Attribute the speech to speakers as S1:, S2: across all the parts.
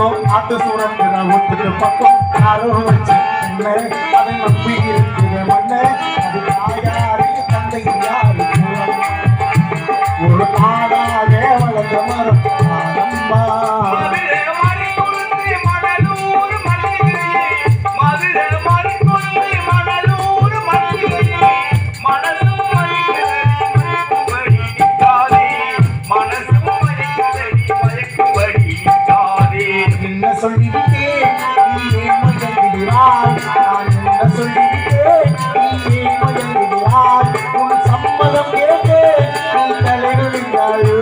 S1: பக்கம் ஆட்டு சூரங்கிற ஒத்துக்கு பக்கம் யாரோ வச்சு அதை நம்பி இருக்கிற மண்ண அது தாயாருக்கு தந்தை யாரு ஒரு நாடாக வளர்ந்த மரம் ஆனம்மா சொல்லிவிட்டேன் நீ ஏன் மயங்குகிறாய் நான் என்ன சொல்லிவிட்டேன் நீ ஏன் மயங்குகிறாய் உன் சம்மதம் கேட்டு நீ தலைவிடுகிறாயோ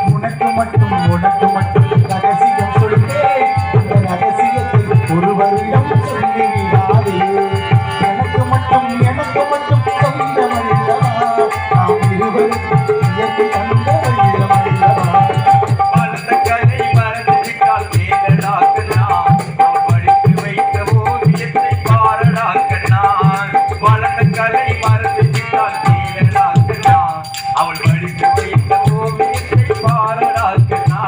S1: உனக்கு மட்டும் ரகசியம் சொல்லேன் இந்த ரகசியத்தை ஒருவரிடம் சொல்லிவிடாதே எனக்கு மட்டும் சொந்தமல்லவா நாம் இருவருக்கும் இயற்கை தந்தவல்லவா
S2: வளர்ந்த கதை மறந்திருக்கால் கேளடாக்கண்ணா அவள் படித்து வைத்த ஓவியத்தை பாரடாக்கண்ணா வளர்ந்த கதை மறந்திருக்கால் கேளடாக்கண்ணா அவள் படித்து வைத்த ஓவியத்தை பாரடாக்கண்ணா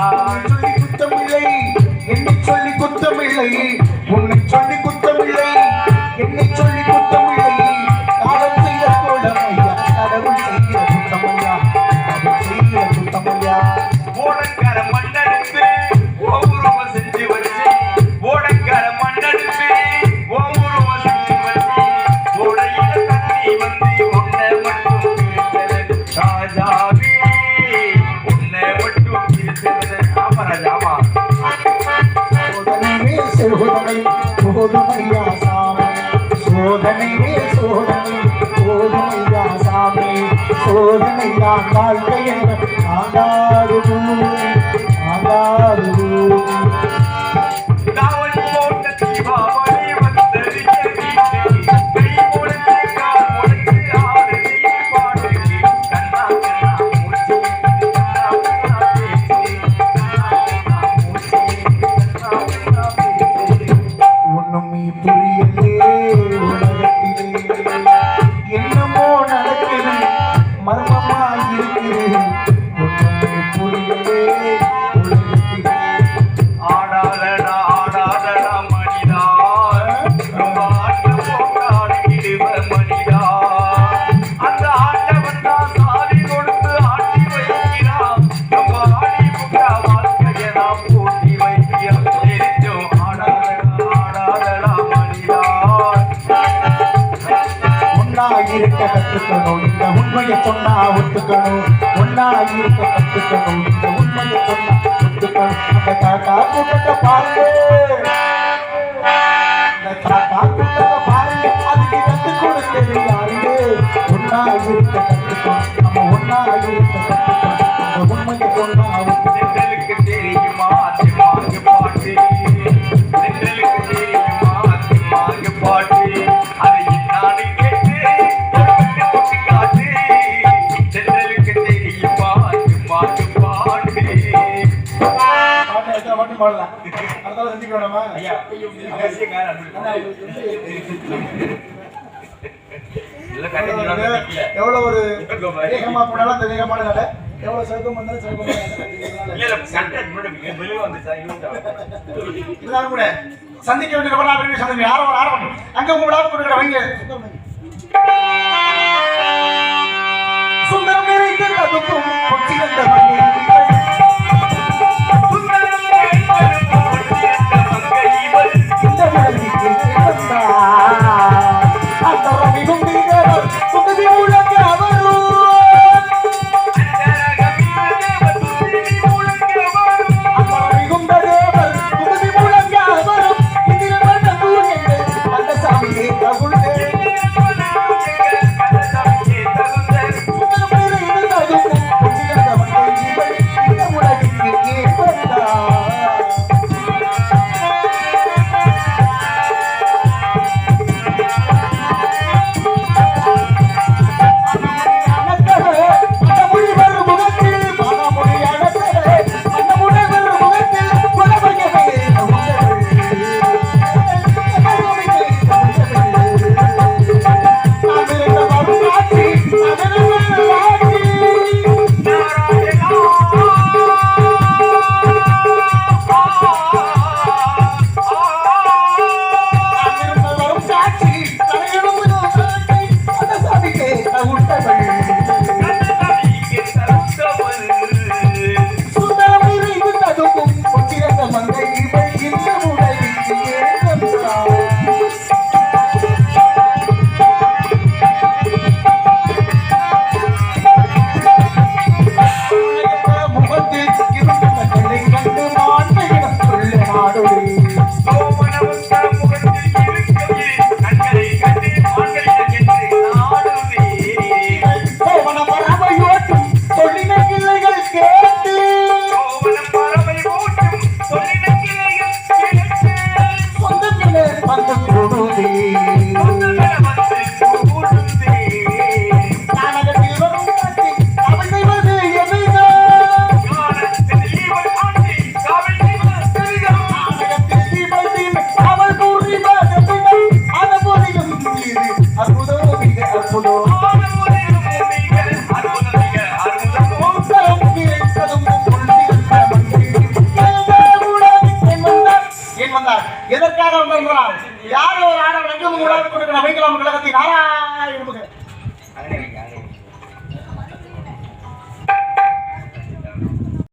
S1: சொல்லி குத்தமில்லை என்னை சொல்லி குத்தமில்லை உன்னை சொல்லி குத்தமில்லை என்னை சொல்லி குத்தமில்லை காலம் செய்த கோலமையா கடவுள் செய்கிற குத்தமையா கடவுள் செய்கிற குத்தமையா
S2: ஓடக்கார மண்ணெடுத்து ஒவ்வொருவ செஞ்சு வச்சு ஓடக்கார மண்ணெடுத்து ஒவ்வொருவ செஞ்சு வச்சு ஓடையில தண்ணி வந்து உன்னை மட்டும் பிரித்தது ராஜாவே உன்னை மட்டும் பிரித்தது ஆமா ராஜாமா
S1: சோதனையே சோதனை போதுமையா சாமி சோதனையே சோதனை போதுமையா சாமி சோதனை தான் வாழ்க்கை என்ற ஆகாது
S2: தாவல் போட்ட தீபாவளி வந்தறிய வீட்டுக்கு கை முளைச்சு கால் முளைச்சு ஆடுதி பாட்டுக்கு கண்ணா கண்ணா மூச்சு கண்ணா கண்ணா பேசு கண்ணா கண்ணா மூச்சு கண்ணா கண்ணா பேசு
S1: ஒண்ணும் புரியலே உலகத்திலே என்னமோ நடக்குது மர்மமா இருக்குது ஒண்ணும் புரியலே உலகத்திலே
S2: ஆடாதடா ஆடாதடா மனிதா ரொம்ப ஆட்டம் போட்டு ஆடிடுவ மனிதா அந்த ஆண்டவன் தான் சாதி கொடுத்து ஆட்டி வைக்கிறான் ரொம்ப ஆடி புட்டா வாழ்க்கையை நாம் பூட்டி வைக்கிறோம் தெரிஞ்சோம் ஆடாதடா மனிதா
S1: ஒன்னா இருக்க கத்துக்கணும் இந்த உண்மையை சொன்னா ஒத்துக்கணும் ஒன்னா இருக்க கத்துக்கணும் இந்த உண்மையை சொன்னா ஒத்துக்கணும் அந்த காக்கா கூட்டத்தை பாருங்க இந்த காக்கா கூட்டத்தை பாருங்க அதுக்கு கத்து கொடுத்தது யாருங்க ஒன்னா இருக்க கத்துக்கணும் நம்ம ஒன்னா இருக்க கத்துக்கணும் இந்த உண்மையை சொன்னா ஒத்துக்கணும்
S2: சென்றலுக்கு தெரியுமா திமாங்கு பாட்டு சென்றலுக்கு தெரியுமா திமாங்கு பாட்டு அதை என்னான்னு கேட்டு ஒருவருக்கு போட்டு காட்டு சென்றலுக்கு தெரியுமா திமாங்கு பாட்டு
S1: பாட்டு எத்தனை பாட்டு பாடலாம் அடுத்த செஞ்சுக்கணுமா
S2: ஐயா அவசியக்காரன்
S1: எவ்வளவு ஒரு வேகமா போனாலும் அந்த வேகமான கடை எவ்வளவு சிறக்கம் வந்தாலும் சிறக்கம் இருந்தாலும் கூட சந்திக்க வேண்டிய சந்திக்க யாரும் அங்க உங்க விழாவுக்கு வைங்க